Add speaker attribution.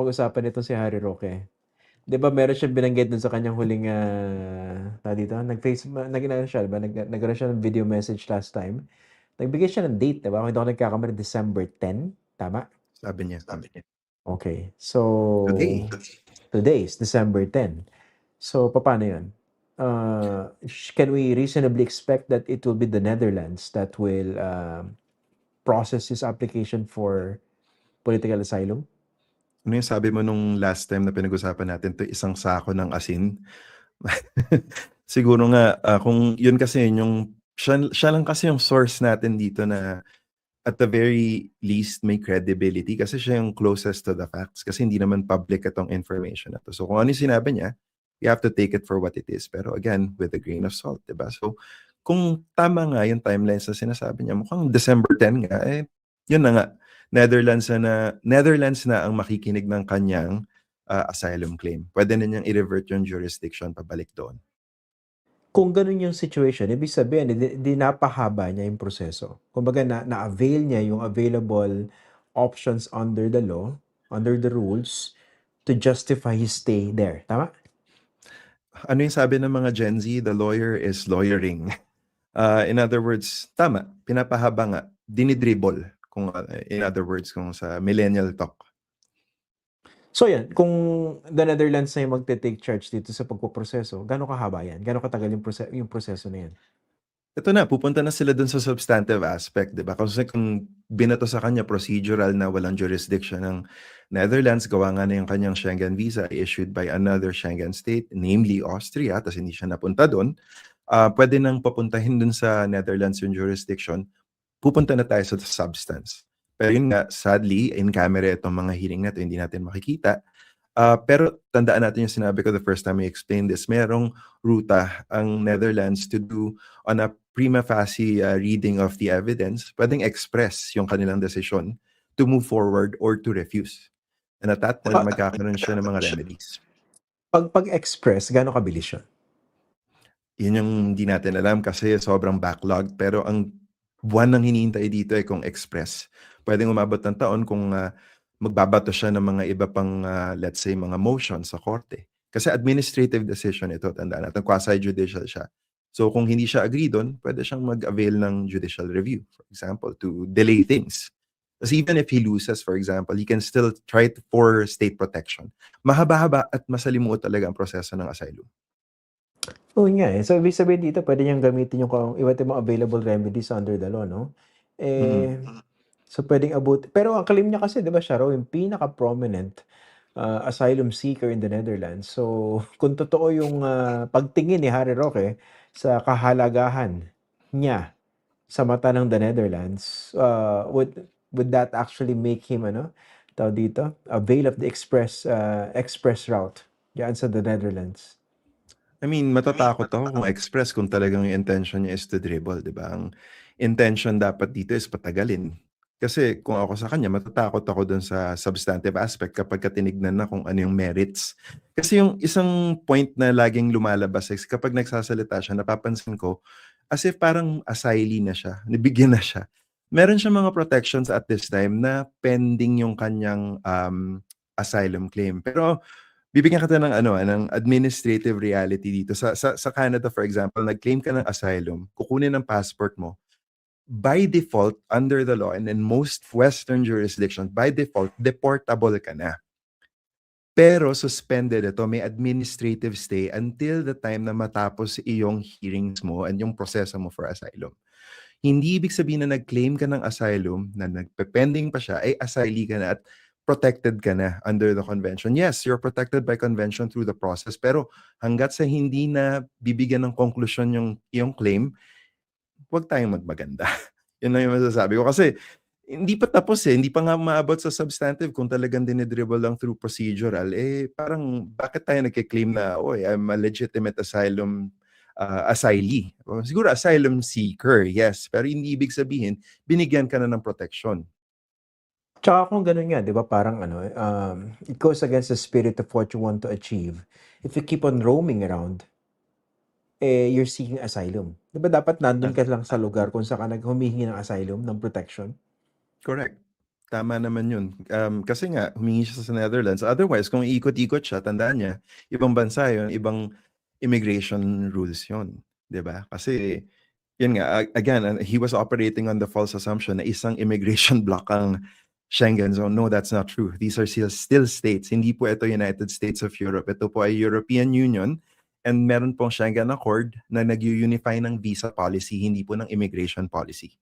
Speaker 1: pag-usapan nito si Harry Roque. 'Di ba meron siyang binanggit dun sa kanyang huling, tawag dito, nag-ano siya 'di ba, nagkaroon siya ng video message last time. Nagbigay siya ng date 'di ba, kung hindi ako nagkakamali December 10, tama?
Speaker 2: Sabi niya.
Speaker 1: Okay. So,
Speaker 2: Today.
Speaker 1: today is December 10. So, papaano yun? Can we reasonably expect that it will be the Netherlands that will process his application for political asylum?
Speaker 2: Ano yung sabi mo nung last time na pinag-usapan natin 'to, isang sako ng asin? Siguro nga, kung yun kasi yung siya lang kasi yung source natin dito na at the very least may credibility kasi siya yung closest to the facts kasi hindi naman public itong information na 'to. So kung ano yung sinabi niya, you have to take it for what it is. Pero again, with a grain of salt, 'di ba? So kung tama nga yung timelines na sinasabi niya, mukhang December 10 nga, yun na nga, Netherlands na ang makikinig ng kanyang asylum claim. Pwede na niyang i-revert yung jurisdiction pabalik doon.
Speaker 1: Kung ganun yung situation, ibig sabihin, di napahaba niya yung proseso. Kumbaga, na-avail niya yung available options under the law, under the rules, to justify his stay there. Tama?
Speaker 2: Ano yung sabi ng mga Gen Z? The lawyer is lawyering. In other words, tama, pinapahaba nga, dinidribble, kung in other words, kung sa millennial talk.
Speaker 1: So yan, kung the Netherlands na yung magte-take charge dito sa pagpoproseso, gaano kahaba yan? Gaano katagal yung proseso na yan?
Speaker 2: Ito na, pupunta na sila dun sa substantive aspect, di ba? Kasi kung binato sa kanya procedural na walang jurisdiction ng Netherlands, gawa nga na yung kanyang Schengen visa issued by another Schengen state, namely Austria, tapos hindi siya napunta doon, pwede nang papuntahin dun sa Netherlands yung jurisdiction, pupunta na tayo sa substance. Pero yun nga, sadly, in camera itong mga hearing na ito, hindi natin makikita. Pero tandaan natin yung sinabi ko the first time I explained this, merong ruta ang Netherlands to do on a prima facie reading of the evidence, pwedeng express yung kanilang desisyon to move forward or to refuse. And at that point, magkakaroon siya ng mga remedies.
Speaker 1: Pag-express, gaano kabilis yun?
Speaker 2: Yun yung hindi natin alam kasi sobrang backlog. Pero ang buwan ng hinihintay dito ay kung express. Pwedeng umabot ng taon kung magbabato siya ng mga iba pang, let's say, mga motions sa korte. Kasi administrative decision ito, tandaan natin, quasi-judicial siya. So kung hindi siya agree doon, pwede siyang mag-avail ng judicial review, for example, to delay things. Kasi even if he loses, for example, he can still try for state protection. Mahaba-haba at masalimuot talaga ang proseso ng asylum.
Speaker 1: Oo nga eh. So, ibig sabihin dito, pwede niyang gamitin yung iba't ibang available remedies under the law, no?
Speaker 2: Mm.
Speaker 1: So pwedeng pero ang claim niya kasi 'di ba siya raw yung pinaka-prominent, asylum seeker in the Netherlands. So kung totoo yung, pagtingin ni Harry Roque sa kahalagahan niya sa mata ng the Netherlands, would that actually make him ano, tawag dito, avail of the express route diyan sa the Netherlands?
Speaker 2: I mean, matatakot ako kung express kung talagang yung intention niya is to dribble, 'di ba? Ang intention dapat dito is patagalin. Kasi kung ako sa kanya, matatakot ako dun sa substantive aspect kapag tinignan na kung ano yung merits. Kasi yung isang point na laging lumalabas is kapag nagsasalita siya, napapansin ko, as if parang asylee na siya, nabigyan na siya. Meron siya mga protections at this time na pending yung kanyang asylum claim. Pero bibigyan kita ng ano, ng administrative reality dito. Sa Canada, for example, nag-claim ka ng asylum, kukunin ng passport mo. By default, under the law, and in most Western jurisdictions, by default, deportable ka na. Pero suspended ito, may administrative stay until the time na matapos iyong hearings mo and yung proseso mo for asylum. Hindi ibig sabihin na nag-claim ka ng asylum, na nagpe-pending pa siya, ay asylee ka na at protected ka na under the convention. Yes, you're protected by convention through the process, pero hanggat sa hindi na bibigyan ng konklusyon yung iyong claim, huwag tayong magmaganda. Yun lang yung masasabi ko. Kasi hindi pa tapos eh. Hindi pa nga maabot sa substantive kung talagang dinidribble lang through procedural. Parang bakit tayo nagkiklaim na, oy, I'm a legitimate asylum asylee. Siguro asylum seeker, yes. Pero hindi ibig sabihin, binigyan ka na ng protection.
Speaker 1: Tsaka kung gano'n nga 'di ba parang ano, it goes against the spirit of what you want to achieve. If you keep on roaming around, you're seeking asylum. 'Di ba dapat nandun
Speaker 2: Ah,
Speaker 1: ka lang sa lugar kung saan ka humihingi ng asylum, ng protection?
Speaker 2: correct. tama naman yun. Kasi nga humingi siya sa Netherlands. Otherwise, kung iikot-ikot siya, tandaan niya, ibang bansa yun, ibang immigration rules yun, 'di ba? Kasi yun nga, again, he was operating on the false assumption na isang immigration block ang Schengen zone. No, that's not true. These are still states. Hindi po ito United States of Europe. Ito po ay European Union and meron pong Schengen Accord na nag-unify ng visa policy, hindi po ng immigration policy.